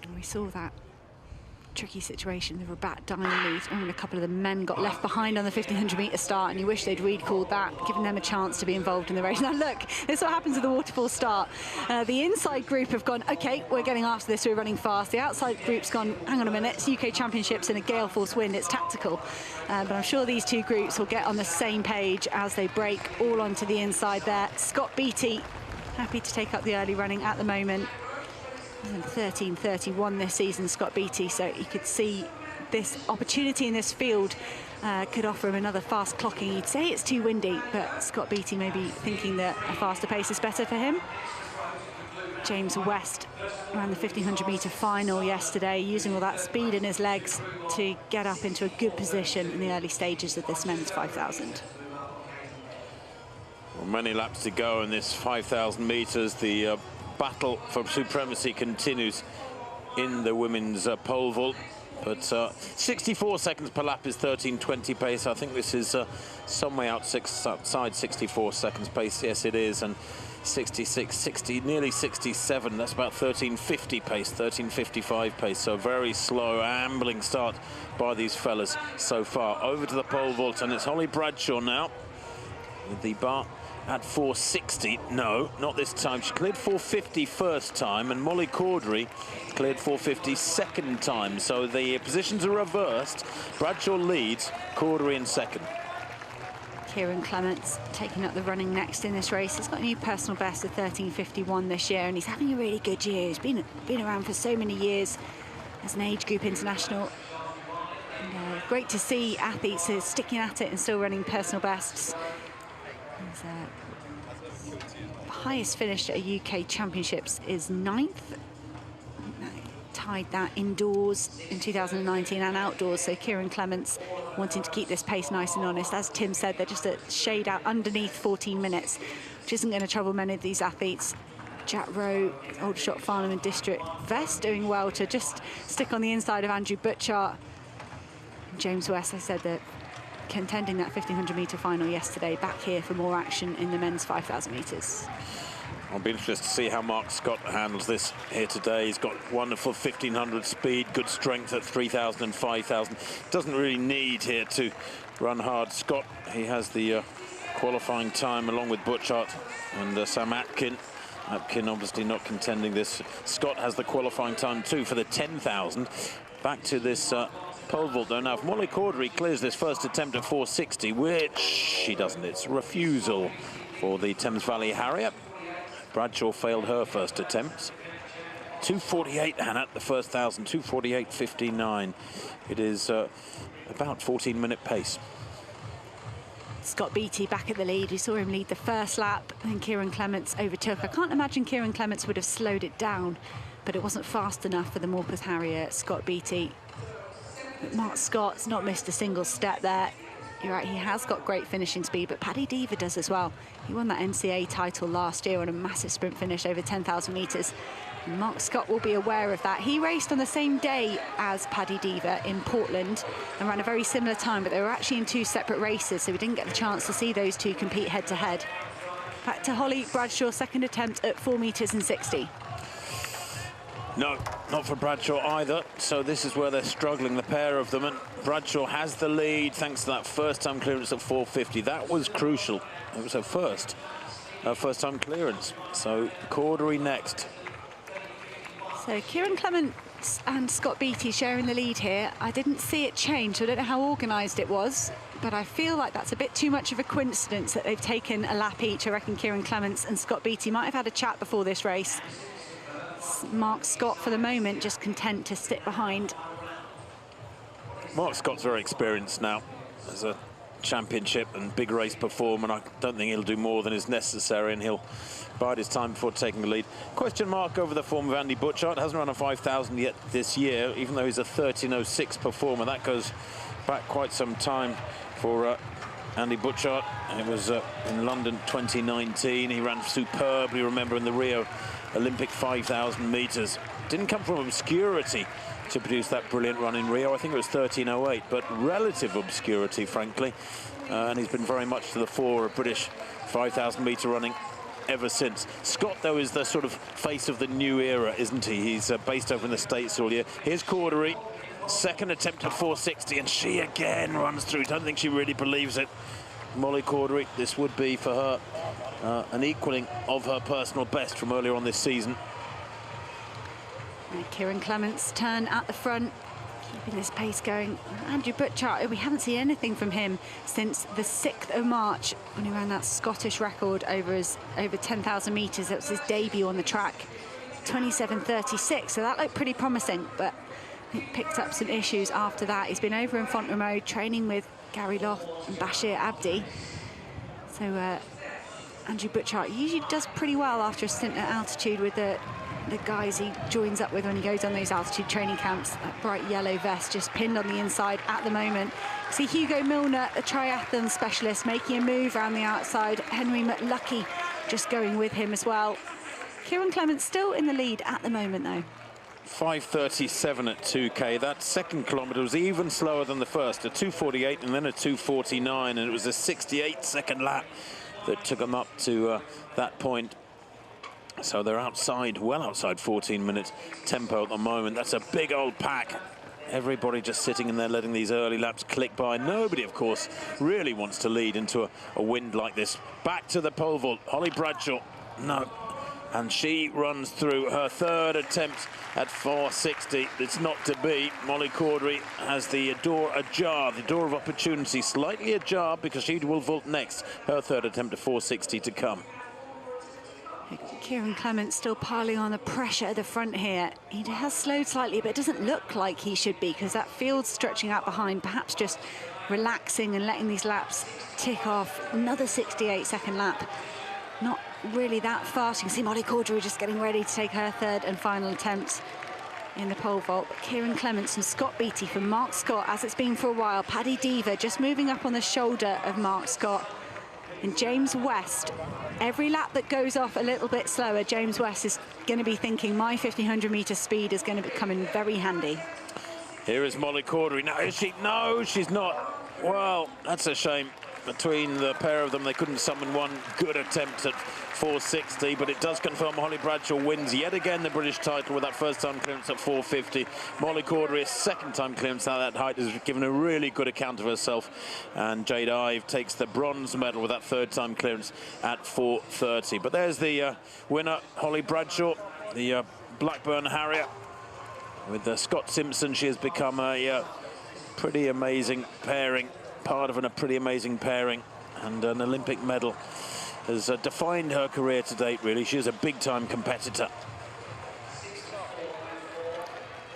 And we saw that tricky situation, the Rabat dying lead, and a couple of the men got left behind on the 1500-metre start, and you wish they'd recalled that, giving them a chance to be involved in the race. Now look, this is what happens at the waterfall start. The inside group have gone, okay, we're getting after this, we're running fast. The outside group's gone, hang on a minute, it's UK Championships in a gale force wind, it's tactical. But I'm sure these two groups will get on the same page as they break all onto the inside there. Scott Beattie, happy to take up the early running at the moment. 13:31 this season, Scott Beattie, so you could see this opportunity in this field could offer him another fast clocking. You'd say it's too windy, but Scott Beattie may be thinking that a faster pace is better for him. James West ran the 1500-metre final yesterday, using all that speed in his legs to get up into a good position in the early stages of this men's 5,000. Well, many laps to go in this 5,000 metres. The battle for supremacy continues in the women's pole vault, but 64 seconds per lap is 13:20 pace. I think this is some way outside 64 seconds pace. Yes, it is. And 66, 60, nearly 67. That's about 13:50 pace, 13:55 pace. So very slow, ambling start by these fellas so far. Over to the pole vault, and it's Holly Bradshaw now with the bar at 460. No, not this time. She cleared 450 first time, and Molly Cordery cleared 450 second time. So the positions are reversed. Bradshaw leads, Cordery in second. Kieran Clements taking up the running next in this race. He's got a new personal best of 13:51 this year, and he's having a really good year. He's been around for so many years as an age group international. And, great to see athletes who are sticking at it and still running personal bests. His highest finish at a UK Championships is 9th. Tied that indoors in 2019 and outdoors. So Kieran Clements wanting to keep this pace nice and honest. As Tim said, they're just a shade out underneath 14 minutes, which isn't going to trouble many of these athletes. Jack Rowe, Aldershot, Farnham and District. Vest doing well to just stick on the inside of Andrew Butchart. James West, I said that contending that 1500-metre final yesterday, back here for more action in the men's 5,000 metres. I'll be interested to see how Mark Scott handles this here today. He's got wonderful 1500 speed, good strength at 3,000 and 5,000. Doesn't really need here to run hard. Scott, he has the qualifying time along with Butchart and Sam Atkin. Atkin obviously not contending this. Scott has the qualifying time too for the 10,000. Back to this pole vault though. Now, if Molly Cordery clears this first attempt at 460, which she doesn't, it's a refusal for the Thames Valley Harrier. Bradshaw failed her first attempt. 2:48, Hannah, the first 1,000, 2:48.59. It is about 14-minute pace. Scott Beattie back at the lead. We saw him lead the first lap, and Kieran Clements overtook. I can't imagine Kieran Clements would have slowed it down, but it wasn't fast enough for the Morpeth Harrier, Scott Beattie. But Mark Scott's not missed a single step there. You're right, he has got great finishing speed, but Paddy Diva does as well. He won that NCA title last year on a massive sprint finish over 10,000 metres. Mark Scott will be aware of that. He raced on the same day as Paddy Diva in Portland and ran a very similar time, but they were actually in two separate races, so we didn't get the chance to see those two compete head-to-head. Back to Holly Bradshaw, second attempt at 4 metres and 60. No, not for Bradshaw either. So this is where they're struggling, the pair of them. And Bradshaw has the lead thanks to that first-time clearance at 450. That was crucial. It was her first-time clearance. So Cordery next. So Kieran Clements and Scott Beattie sharing the lead here. I didn't see it change, so I don't know how organised it was, but I feel like that's a bit too much of a coincidence that they've taken a lap each. I reckon Kieran Clements and Scott Beattie might have had a chat before this race. Mark Scott, for the moment, just content to sit behind. Mark Scott's very experienced now as a championship and big race performer, and I don't think he'll do more than is necessary, and he'll bide his time before taking the lead. Question mark over the form of Andy Butchart. Hasn't run a 5,000 yet this year, even though he's a 13:06 performer. That goes back quite some time for Andy Butchart. It was in London 2019. He ran superbly, remember, in the Rio Olympic 5,000 metres. Didn't come from obscurity to produce that brilliant run in Rio. I think it was 13:08, but relative obscurity, frankly. And he's been very much to the fore of British 5,000 metre running ever since. Scott, though, is the sort of face of the new era, isn't he? He's based over in the States all year. Here's Cordery, second attempt at 460, and she again runs through. Don't think she really believes it. Molly Cordery, this would be for her an equaling of her personal best from earlier on this season. And Kieran Clements' turn at the front, keeping this pace going. Andrew Butchart, we haven't seen anything from him since the 6th of March when he ran that Scottish record over 10,000 metres. That was his debut on the track, 27:36. So that looked pretty promising, but he picked up some issues after that. He's been over in Font-Romeu training with Gary Loth and Bashir Abdi. So Andrew Butchart usually does pretty well after a stint at altitude with the guys he joins up with when he goes on those altitude training camps. That bright yellow vest just pinned on the inside at the moment. See Hugo Milner, a triathlon specialist, making a move around the outside. Henry McLucky just going with him as well. Kieran Clements still in the lead at the moment, though. 5:37 at 2K. That second kilometre was even slower than the first, a 2:48 and then a 2:49, and it was a 68-second lap that took them up to that point. So they're outside, well outside 14-minute tempo at the moment. That's a big old pack. Everybody just sitting in there letting these early laps click by. Nobody, of course, really wants to lead into a wind like this. Back to the pole vault. Holly Bradshaw, no. And she runs through her third attempt at 460. It's not to be. Molly Cordery has the door ajar, the door of opportunity slightly ajar, because she will vault next. Her third attempt at 460 to come. Kieran Clements still piling on the pressure at the front here. He has slowed slightly, but it doesn't look like he should be, because that field's stretching out behind, perhaps just relaxing and letting these laps tick off. Another 68-second lap. Not really that fast. You can see Molly Cordery just getting ready to take her third and final attempt in the pole vault. But Kieran Clements and Scott Beattie from Mark Scott, as it's been for a while. Paddy Diva just moving up on the shoulder of Mark Scott. And James West, every lap that goes off a little bit slower, James West is going to be thinking my 1500-metre speed is going to come in very handy. Here is Molly Cordery. Now, is she? No, she's not. Well, that's a shame. Between the pair of them, they couldn't summon one good attempt at 460, but it does confirm Holly Bradshaw wins yet again the British title with that first-time clearance at 450. Molly Cordery, a second-time clearance at that height, has given a really good account of herself, and Jade Ive takes the bronze medal with that third-time clearance at 430. But there's the winner, Holly Bradshaw, the Blackburn Harrier. With Scott Simpson, she has become a pretty amazing pairing. Part of a pretty amazing pairing, and an Olympic medal has defined her career to date, really. She is a big-time competitor.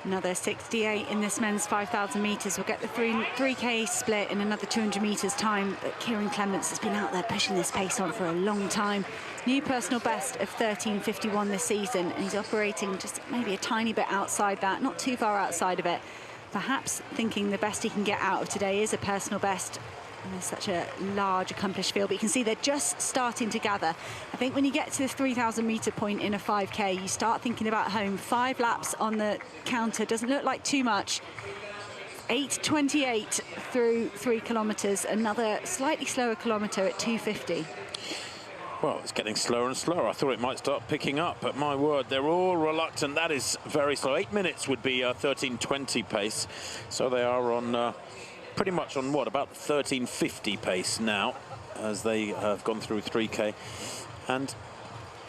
Another 68 in this men's 5,000 metres. We'll get the 3K split in another 200 metres time. But Kieran Clements has been out there pushing this pace on for a long time. New personal best of 13:51 this season, and he's operating just maybe a tiny bit outside that, not too far outside of it. Perhaps thinking the best he can get out of today is a personal best. And there's such a large, accomplished field, but you can see they're just starting to gather. I think when you get to the 3,000-metre point in a 5K, you start thinking about home. 5 laps on the counter doesn't look like too much. 8:28 through 3 kilometres, another slightly slower kilometre at 2:50. Well, it's getting slower and slower. I thought it might start picking up, but my word, they're all reluctant. That is very slow. 8 minutes would be 13:20 pace. So they are on pretty much on what, about 13:50 pace now, as they have gone through 3K. And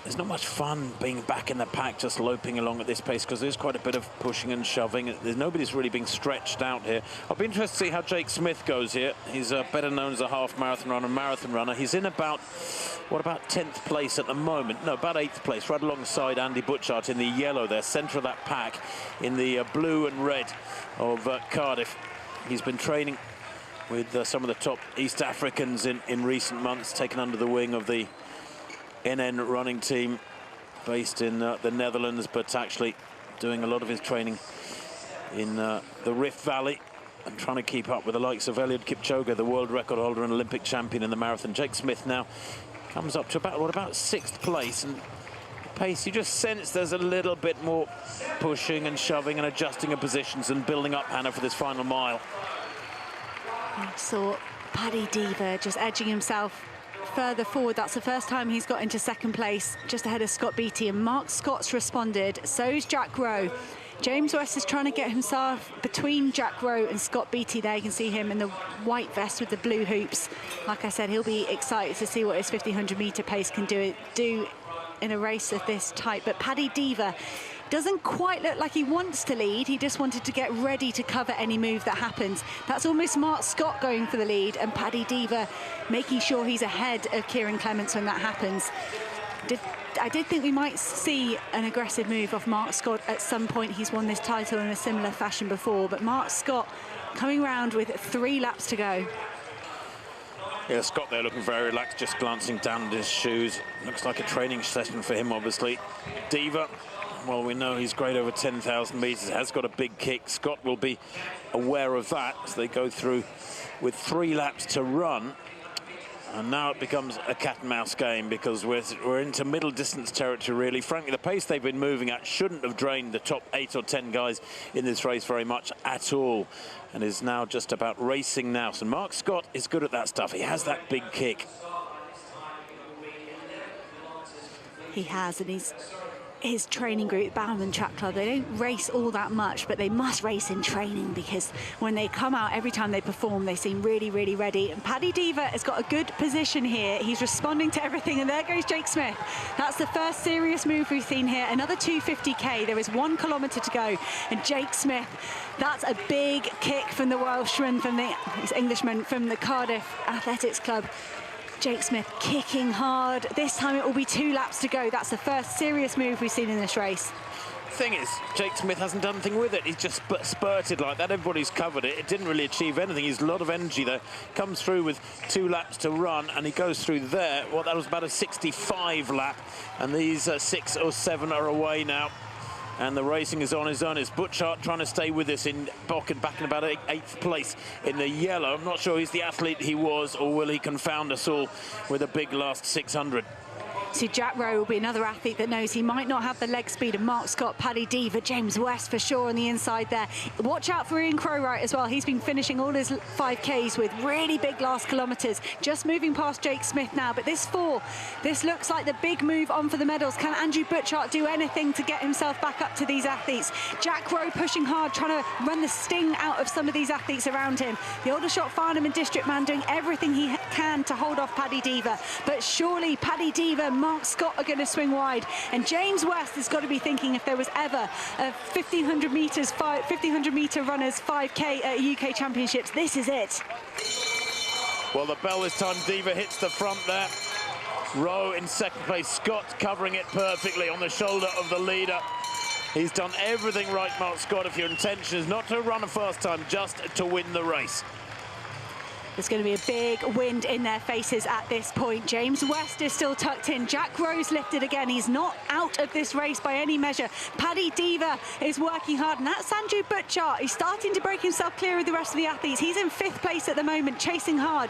there's not much fun being back in the pack, just loping along at this pace, because there's quite a bit of pushing and shoving. Nobody's really being stretched out here. I'll be interested to see how Jake Smith goes here. He's better known as a half marathon runner. He's in about, what, about 10th place at the moment? No, about 8th place, right alongside Andy Butchart in the yellow there, centre of that pack, in the blue and red of Cardiff. He's been training with some of the top East Africans in recent months, taken under the wing of the NN running team based in the Netherlands, but actually doing a lot of his training in the Rift Valley and trying to keep up with the likes of Eliud Kipchoge, the world record holder and Olympic champion in the marathon. Jake Smith now comes up to about 6th place, and the pace, you just sense there's a little bit more pushing and shoving and adjusting of positions and building up, Hannah, for this final mile. I saw Paddy Diva just edging himself further forward. That's the first time he's got into second place, just ahead of Scott Beattie, and Mark Scott's responded. So's Jack Rowe. James West is trying to get himself between Jack Rowe and Scott Beattie there. You can see him in the white vest with the blue hoops. Like I said, he'll be excited to see what his 1500 metre pace can do in a race of this type. But Paddy Diva doesn't quite look like he wants to lead. He just wanted to get ready to cover any move that happens. That's almost Mark Scott going for the lead, and Paddy Diva making sure he's ahead of Kieran Clements when that happens. I did think we might see an aggressive move off Mark Scott at some point. He's won this title in a similar fashion before, but Mark Scott coming round with 3 laps to go. Yeah, Scott there looking very relaxed, just glancing down at his shoes. Looks like a training session for him, obviously. Diva, well, we know he's great over 10,000 metres, has got a big kick. Scott will be aware of that as they go through with 3 laps to run. And now it becomes a cat and mouse game, because we're into middle distance territory, really. Frankly, the pace they've been moving at shouldn't have drained the top 8 or 10 guys in this race very much at all, and is now just about racing now. So Mark Scott is good at that stuff. He has that big kick. He has, and his training group, Bowerman Track Club, they don't race all that much, but they must race in training, because when they come out, every time they perform, they seem really, really ready. And Paddy Diva has got a good position here. He's responding to everything, and there goes Jake Smith. That's the first serious move we've seen here. Another 250k. There is 1 kilometre to go, and Jake Smith, that's a big kick from the Welshman, this Englishman from the Cardiff Athletics Club. Jake Smith kicking hard. This time it will be 2 laps to go. That's the first serious move we've seen in this race. Thing is, Jake Smith hasn't done anything with it. He's just spurted like that. Everybody's covered it. It didn't really achieve anything. He's a lot of energy there. Comes through with 2 laps to run, and he goes through there. Well, that was about a 65 lap, and these 6 or 7 are away now. And the racing is on his own. It's Butchart trying to stay with us in back in about 8th place in the yellow. I'm not sure he's the athlete he was, or will he confound us all with a big last 600. So Jack Rowe will be another athlete that knows he might not have the leg speed of Mark Scott, Paddy Diva, James West for sure on the inside there. Watch out for Ian Crowright as well. He's been finishing all his 5Ks with really big last kilometres. Just moving past Jake Smith now. But this looks like the big move on for the medals. Can Andrew Butchart do anything to get himself back up to these athletes? Jack Rowe pushing hard, trying to run the sting out of some of these athletes around him. The Aldershot Farnham and District man doing everything he can to hold off Paddy Diva. But surely Paddy Diva, Mark Scott are going to swing wide, and James West has got to be thinking, if there was ever a 1500 metre runners 5k at UK Championships, this is it. Well, the bell this time, Diva hits the front there. Rowe in second place, Scott covering it perfectly on the shoulder of the leader. He's done everything right, Mark Scott, if your intention is not to run a fast time, just to win the race. There's going to be a big wind in their faces at this point. James West is still tucked in. Jack Rowe's lifted again. He's not out of this race by any measure. Paddy Diva is working hard, and that's Andrew Butchart. He's starting to break himself clear of the rest of the athletes. He's in 5th place at the moment, chasing hard.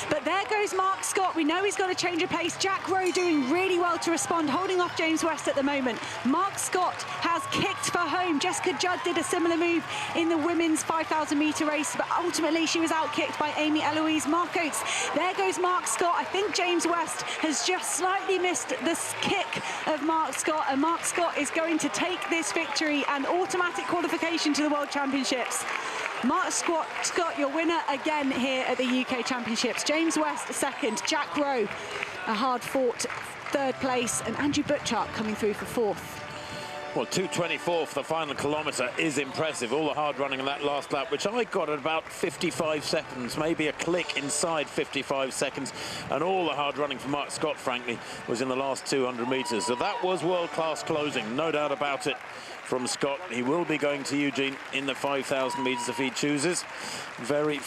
But there goes Mark Scott. We know he's got to change of pace. Jack Rowe doing really well to respond, holding off James West at the moment. Mark Scott has kicked for home. Jessica Judd did a similar move in the women's 5,000 metre race, but ultimately she was outkicked by Amy Eloise Marcotes. There goes Mark Scott. I think James West has just slightly missed this kick of Mark Scott, and Mark Scott is going to take this victory and automatic qualification to the World Championships. Mark Scott, your winner again here at the UK Championships. James West second, Jack Rowe a hard-fought 3rd place, and Andrew Butchart coming through for 4th. Well, 2:24 for the final kilometre is impressive. All the hard running in that last lap, which I got at about 55 seconds, maybe a click inside 55 seconds. And all the hard running for Mark Scott, frankly, was in the last 200 metres. So that was world-class closing, no doubt about it, from Scott. He will be going to Eugene in the 5,000 metres if he chooses. Very